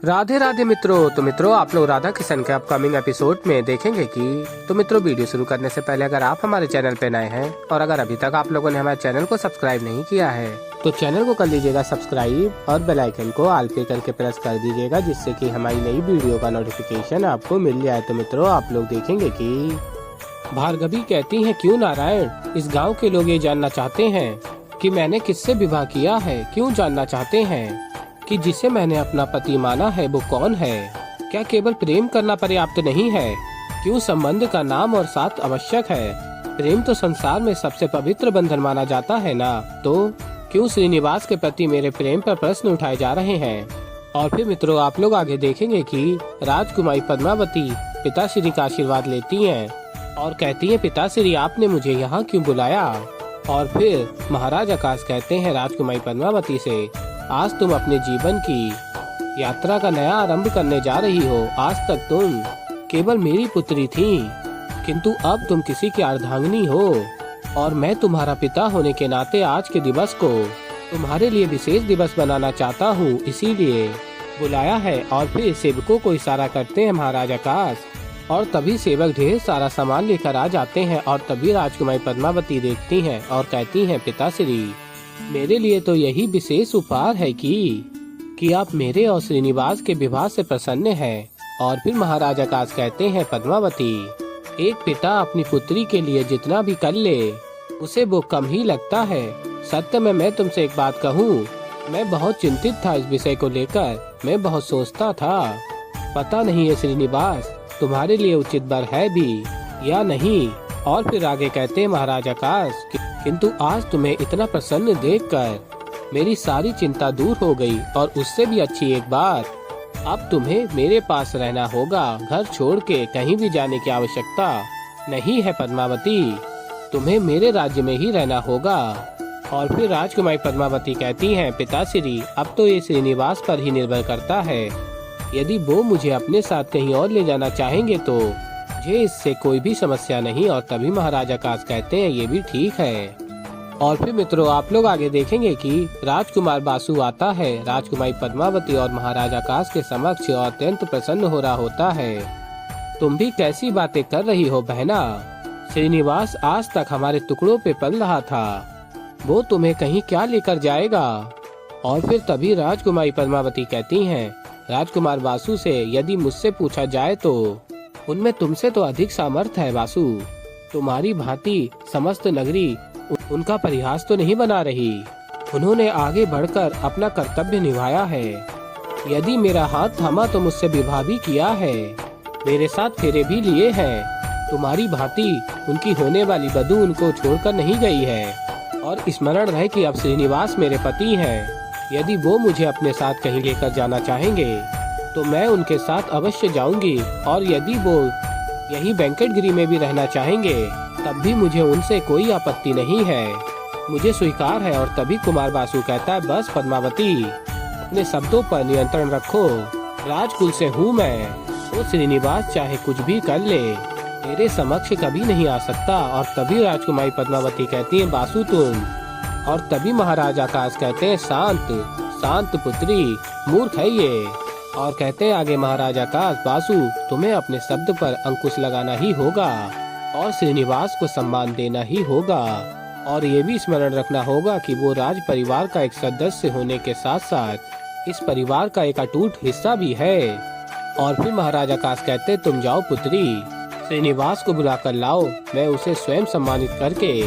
राधे राधे मित्रों। तो मित्रों, आप लोग राधा किशन के अपकमिंग एपिसोड में देखेंगे कि मित्रों, वीडियो शुरू करने से पहले अगर आप हमारे चैनल पे नए हैं और अगर अभी तक आप लोगों ने हमारे चैनल को सब्सक्राइब नहीं किया है तो चैनल को कर लीजिएगा सब्सक्राइब और बेल आइकन को ऑल पे करके प्रेस कर दीजिएगा, जिससे कि हमारी नई वीडियो का नोटिफिकेशन आपको मिल जाए। तो मित्रों, आप लोग देखेंगे कि भार्गवी कहती है, क्यों नारायण, इस गाँव के लोग ये जानना चाहते हैं कि मैंने किससे विवाह किया है। क्यों जानना चाहते हैं कि जिसे मैंने अपना पति माना है वो कौन है। क्या केवल प्रेम करना पर्याप्त नहीं है? क्यों संबंध का नाम और साथ आवश्यक है? प्रेम तो संसार में सबसे पवित्र बंधन माना जाता है ना। तो क्यों श्रीनिवास के प्रति मेरे प्रेम पर प्रश्न उठाए जा रहे हैं। और फिर मित्रों, आप लोग आगे देखेंगे कि राजकुमारी पद्मावती पिताश्री का आशीर्वाद लेती हैं और कहती हैं, पिताश्री आपने मुझे यहाँ क्यों बुलाया। और फिर महाराज आकाश कहते हैं राजकुमारी पद्मावती से, आज तुम अपने जीवन की यात्रा का नया आरंभ करने जा रही हो। आज तक तुम केवल मेरी पुत्री थी, किंतु अब तुम किसी की अर्धांगिनी हो और मैं तुम्हारा पिता होने के नाते आज के दिवस को तुम्हारे लिए विशेष दिवस बनाना चाहता हूँ, इसीलिए बुलाया है। और फिर सेवकों को इशारा करते हैं महाराज आकाश और तभी सेवक ढेर सारा सामान लेकर आ जाते हैं। और तभी राजकुमारी पद्मावती देखती हैं और कहती हैं, पिताश्री मेरे लिए तो यही विशेष उपहार है कि आप मेरे और श्रीनिवास के विवाह से प्रसन्न हैं। और फिर महाराज आकाश कहते हैं, पद्मावती एक पिता अपनी पुत्री के लिए जितना भी कर ले उसे वो कम ही लगता है। सत्य में मैं तुमसे एक बात कहूँ, मैं बहुत चिंतित था इस विषय को लेकर। मैं बहुत सोचता था, पता नहीं है श्रीनिवास तुम्हारे लिए उचित वर है भी या नहीं। और फिर आगे कहते हैं महाराज आकाश, किंतु आज तुम्हें इतना प्रसन्न देखकर मेरी सारी चिंता दूर हो गई। और उससे भी अच्छी एक बात, अब तुम्हें मेरे पास रहना होगा। घर छोड़ के कहीं भी जाने की आवश्यकता नहीं है पद्मावती, तुम्हें मेरे राज्य में ही रहना होगा। और फिर राजकुमारी पद्मावती कहती हैं, पिताश्री अब तो ये श्रीनिवास पर ही निर्भर करता है। यदि वो मुझे अपने साथ कहीं और ले जाना चाहेंगे तो मुझे इससे कोई भी समस्या नहीं। और तभी महाराज आकाश कहते हैं, ये भी ठीक है। और फिर मित्रों, आप लोग आगे देखेंगे कि राजकुमार बासु आता है राजकुमारी पद्मावती और महाराज आकाश के समक्ष और अत्यंत प्रसन्न हो रहा होता है। तुम भी कैसी बातें कर रही हो बहना, श्रीनिवास आज तक हमारे टुकड़ों पे पल रहा था, वो तुम्हें कहीं क्या लेकर जाएगा। और फिर तभी राजकुमारी पद्मावती कहती हैं राजकुमार बासु से, यदि मुझसे पूछा जाए तो उनमें तुमसे तो अधिक सामर्थ्य है बासु। तुम्हारी भांति समस्त नगरी उनका परिहास तो नहीं बना रही। उन्होंने आगे बढ़कर अपना कर्तव्य निभाया है। यदि मेरा हाथ थामा तो मुझसे विवाह भी किया है, मेरे साथ फेरे भी लिए हैं। तुम्हारी भांति उनकी होने वाली बधू उनको छोड़कर नहीं गई है। और स्मरण रहे कि अब श्रीनिवास मेरे पति हैं। यदि वो मुझे अपने साथ कहीं लेकर जाना चाहेंगे तो मैं उनके साथ अवश्य जाऊंगी। और यदि वो यहीं वेंकटगिरी में भी रहना चाहेंगे तब भी मुझे उनसे कोई आपत्ति नहीं है, मुझे स्वीकार है। और तभी कुमार बासु कहता है, बस पद्मावती अपने शब्दों पर नियंत्रण रखो, राजकुल से हूँ मैं। तो श्रीनिवास चाहे कुछ भी कर ले, मेरे समक्ष कभी नहीं आ सकता। और तभी राजकुमारी पद्मावती कहती है, बासु तुम। और तभी महाराज आकाश कहते हैं, शांत शांत पुत्री, मूर्ख है ये। और कहते हैं आगे महाराज आकाश, बासु तुम्हें अपने शब्द पर अंकुश लगाना ही होगा और श्रीनिवास को सम्मान देना ही होगा। और ये भी स्मरण रखना होगा कि वो राज परिवार का एक सदस्य होने के साथ साथ इस परिवार का एक अटूट हिस्सा भी है। और फिर महाराज आकाश कहते, तुम जाओ पुत्री, श्रीनिवास को बुलाकर लाओ, मैं उसे स्वयं सम्मानित करके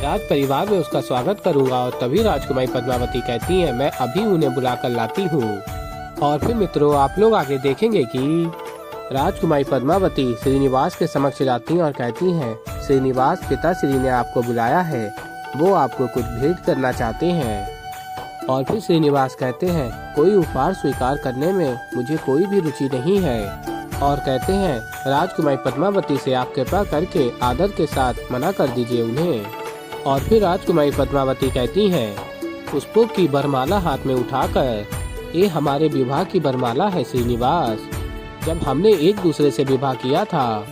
राज परिवार में उसका स्वागत करूंगा। और तभी राजकुमारी पद्मावती कहती है, मैं अभी उन्हें बुलाकर लाती हूँ। और फिर मित्रों, आप लोग आगे देखेंगे कि राजकुमारी पद्मावती श्रीनिवास के समक्ष जाती हैं और कहती हैं, श्रीनिवास पिताश्री ने आपको बुलाया है, वो आपको कुछ भेंट करना चाहते हैं। और फिर श्रीनिवास कहते हैं, कोई उपहार स्वीकार करने में मुझे कोई भी रुचि नहीं है। और कहते हैं, राजकुमारी पद्मावती से आप कृपा करके आदर के साथ मना कर दीजिए उन्हें। और फिर राजकुमारी पद्मावती कहती हैं, पुष्पों की बरमाला हाथ में उठाकर, ये हमारे विवाह की बरमाला है श्रीनिवास। जब हमने एक दूसरे से विवाह किया था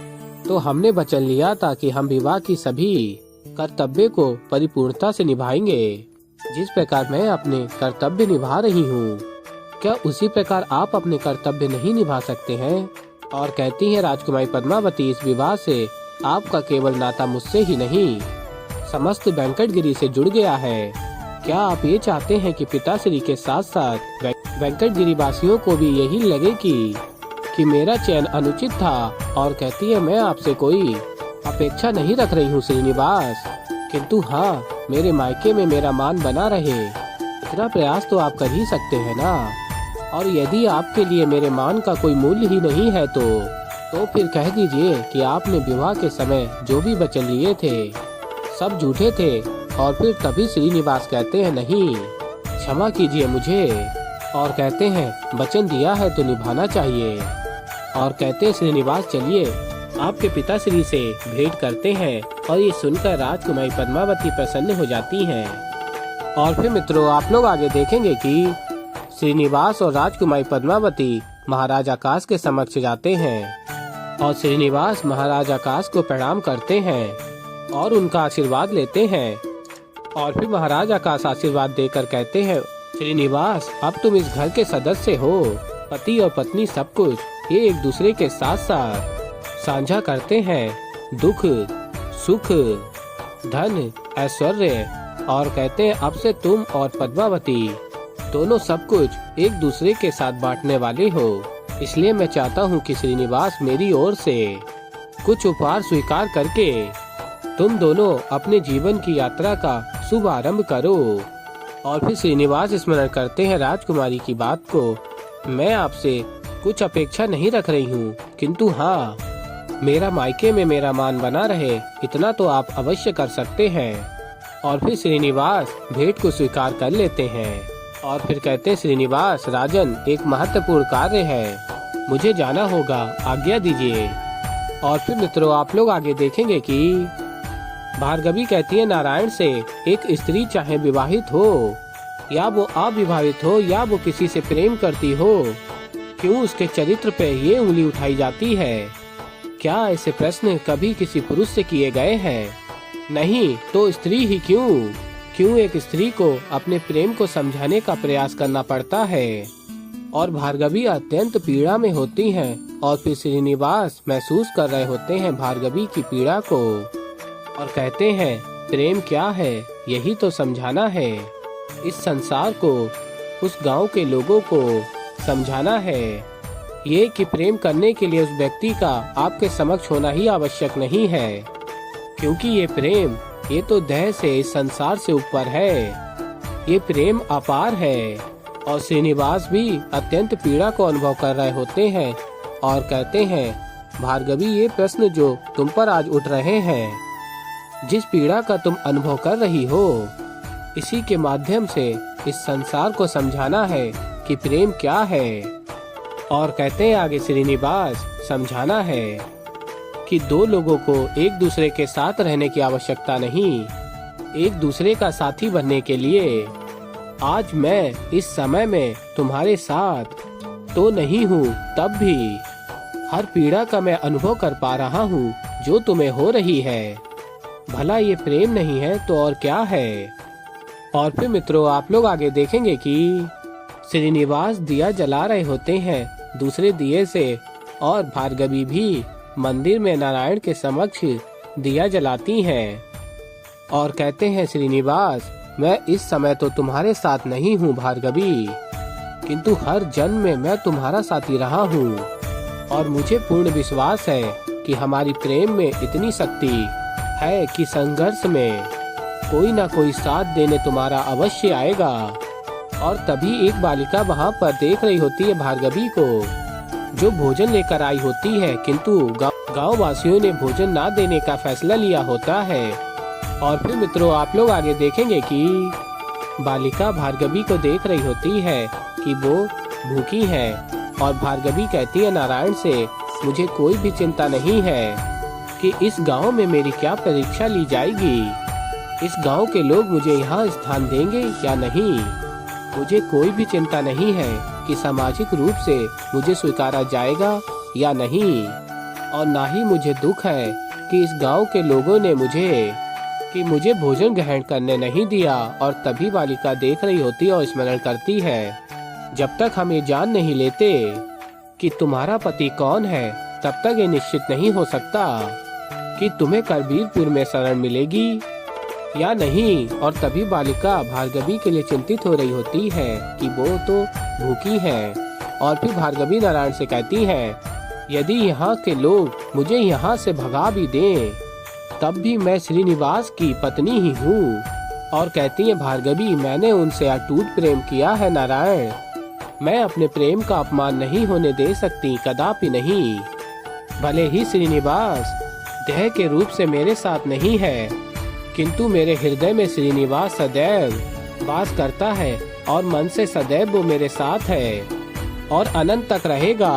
तो हमने वचन लिया था कि हम विवाह की सभी कर्तव्य को परिपूर्णता से निभाएंगे, जिस प्रकार मैं अपने कर्तव्य निभा रही हूँ। क्या उसी प्रकार आप अपने कर्तव्य नहीं निभा सकते हैं? और कहती है राजकुमारी पद्मावती, इस विवाह से आपका केवल नाता मुझसे ही नहीं समस्त वेंकटगिरी से जुड़ गया है। क्या आप ये चाहते हैं कि पिताश्री के साथ साथ वेंकटगिरी वासियों को भी यही लगे कि मेरा चयन अनुचित था? और कहती है, मैं आपसे कोई अपेक्षा नहीं रख रही हूँ श्रीनिवास, किंतु हाँ, मेरे मायके में मेरा मान बना रहे इतना प्रयास तो आप कर ही सकते हैं ना। और यदि आपके लिए मेरे मान का कोई मूल्य ही नहीं है तो फिर कह दीजिए कि आपने विवाह के समय जो भी वचन लिए थे सब झूठे थे। और फिर तभी श्रीनिवास कहते हैं, नहीं, क्षमा कीजिए मुझे। और कहते हैं, वचन दिया है तो निभाना चाहिए। और कहते हैं, श्रीनिवास चलिए आपके पिताश्री से भेंट करते हैं। और ये सुनकर राजकुमारी पद्मावती प्रसन्न हो जाती हैं। और फिर मित्रों, आप लोग आगे देखेंगे कि श्रीनिवास और राजकुमारी पद्मावती महाराज आकाश के समक्ष जाते हैं। और श्रीनिवास महाराज आकाश को प्रणाम करते हैं और उनका आशीर्वाद लेते हैं। और फिर महाराज आकाश आशीर्वाद देकर कहते हैं, श्रीनिवास, अब तुम इस घर के सदस्य हो। पति और पत्नी सब कुछ ये एक दूसरे के साथ साथ साझा करते हैं, दुख सुख धन ऐश्वर्य। और कहते हैं, अब से तुम और पद्मावती दोनों सब कुछ एक दूसरे के साथ बांटने वाले हो। इसलिए मैं चाहता हूँ कि श्रीनिवास मेरी ओर से कुछ उपहार स्वीकार करके तुम दोनों अपने जीवन की यात्रा का शुभ आरंभ करो। और फिर श्रीनिवास स्मरण करते हैं राजकुमारी की बात को, मैं आपसे कुछ अपेक्षा नहीं रख रही हूँ, किंतु हाँ, मेरा मायके में मेरा मान बना रहे इतना तो आप अवश्य कर सकते हैं। और फिर श्रीनिवास भेंट को स्वीकार कर लेते हैं। और फिर कहते हैं, श्रीनिवास राजन, एक महत्वपूर्ण कार्य है, मुझे जाना होगा, आज्ञा दीजिए। और फिर मित्रों, आप लोग आगे देखेंगे कि भार्गवी कहती है नारायण से, एक स्त्री चाहे विवाहित हो या वो अविवाहित हो या वो किसी से प्रेम करती हो, क्यों उसके चरित्र पे ये उंगली उठाई जाती है? क्या ऐसे प्रश्न कभी किसी पुरुष से किए गए हैं? नहीं तो स्त्री ही क्यों एक स्त्री को अपने प्रेम को समझाने का प्रयास करना पड़ता है? और भार्गवी अत्यंत पीड़ा में होती हैं। और फिर श्रीनिवास महसूस कर रहे होते हैं भार्गवी की पीड़ा को। और कहते हैं, प्रेम क्या है, यही तो समझाना है। इस संसार को, उस गांव के लोगों को समझाना है ये कि प्रेम करने के लिए उस व्यक्ति का आपके समक्ष होना ही आवश्यक नहीं है, क्योंकि ये प्रेम, ये तो देह से, इस संसार से ऊपर है। ये प्रेम अपार है। और श्रीनिवास भी अत्यंत पीड़ा को अनुभव कर रहे होते हैं। और कहते हैं, भार्गवी, ये प्रश्न जो तुम पर आज उठ रहे हैं, जिस पीड़ा का तुम अनुभव कर रही हो, इसी के माध्यम से इस संसार को समझाना है कि प्रेम क्या है। और कहते हैं आगे श्रीनिवास, समझाना है कि दो लोगों को एक दूसरे के साथ रहने की आवश्यकता नहीं, एक दूसरे का साथी बनने के लिए आज मैं इस समय में तुम्हारे साथ तो नहीं हूँ, तब भी हर पीड़ा का मैं अनुभव कर पा रहा हूँ जो तुम्हें हो रही है। भला ये प्रेम नहीं है तो और क्या है? और फिर मित्रों, आप लोग आगे देखेंगे कि श्रीनिवास दिया जला रहे होते हैं दूसरे दिए से। और भार्गवी भी मंदिर में नारायण के समक्ष दिया जलाती हैं। और कहते हैं, श्रीनिवास, मैं इस समय तो तुम्हारे साथ नहीं हूँ भार्गवी, किंतु हर जन्म में मैं तुम्हारा साथी रहा हूँ। और मुझे पूर्ण विश्वास है कि हमारी प्रेम में इतनी शक्ति है कि संघर्ष में कोई ना कोई साथ देने तुम्हारा अवश्य आएगा। और तभी एक बालिका वहाँ पर देख रही होती है भार्गवी को, जो भोजन लेकर आई होती है, किंतु गाँव वासियों ने भोजन ना देने का फैसला लिया होता है। और फिर मित्रों, आप लोग आगे देखेंगे कि बालिका भार्गवी को देख रही होती है कि वो भूखी है। और भार्गवी कहती है नारायण से, मुझे कोई भी चिंता नहीं है कि इस गांव में मेरी क्या परीक्षा ली जाएगी, इस गांव के लोग मुझे यहाँ स्थान देंगे या नहीं। मुझे कोई भी चिंता नहीं है कि सामाजिक रूप से मुझे स्वीकारा जाएगा या नहीं। और ना ही मुझे दुख है कि इस गांव के लोगों ने मुझे भोजन ग्रहण करने नहीं दिया। और तभी बालिका देख रही होती है और स्मरण करती है जब तक हम ये जान नहीं लेते कि तुम्हारा पति कौन है, तब तक ये निश्चित नहीं हो सकता कि तुम्हें करबीरपुर में शरण मिलेगी या नहीं। और तभी बालिका भार्गवी के लिए चिंतित हो रही होती है कि वो तो भूखी है। और फिर भार्गवी नारायण से कहती है, यदि यहाँ के लोग मुझे यहाँ से भगा भी दें, तब भी मैं श्रीनिवास की पत्नी ही हूँ। और कहती है भार्गवी, मैंने उनसे अटूट प्रेम किया है नारायण, मैं अपने प्रेम का अपमान नहीं होने दे सकती, कदापि नहीं। भले ही श्रीनिवास देह के रूप से मेरे साथ नहीं है, किंतु मेरे हृदय में श्रीनिवास सदैव वास करता है और मन से सदैव वो मेरे साथ है और अनंत तक रहेगा।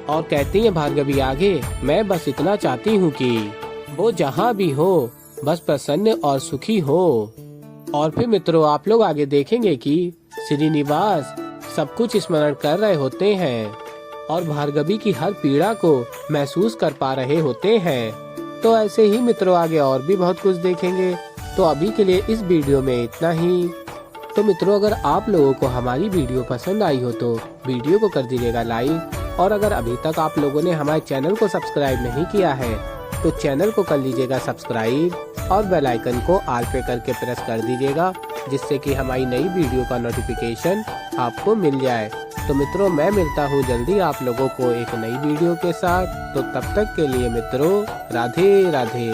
और कहती है भार्गवी आगे, मैं बस इतना चाहती हूँ कि वो जहाँ भी हो बस प्रसन्न और सुखी हो। और फिर मित्रों आप लोग आगे देखेंगे कि श्रीनिवास सब कुछ स्मरण कर रहे होते हैं और भार्गवी की हर पीड़ा को महसूस कर पा रहे होते हैं। तो ऐसे ही मित्रों आगे और भी बहुत कुछ देखेंगे। तो अभी के लिए इस वीडियो में इतना ही। तो मित्रों अगर आप लोगों को हमारी वीडियो पसंद आई हो तो वीडियो को कर दीजिएगा लाइक। और अगर अभी तक आप लोगों ने हमारे चैनल को सब्सक्राइब नहीं किया है तो चैनल को कर लीजिएगा सब्सक्राइब और बेल आइकन को ऑल पे करके प्रेस कर दीजिएगा, जिससे कि हमारी नई वीडियो का नोटिफिकेशन आपको मिल जाए। तो मित्रों मैं मिलता हूँ जल्दी आप लोगों को एक नई वीडियो के साथ। तो तब तक के लिए मित्रों राधे राधे।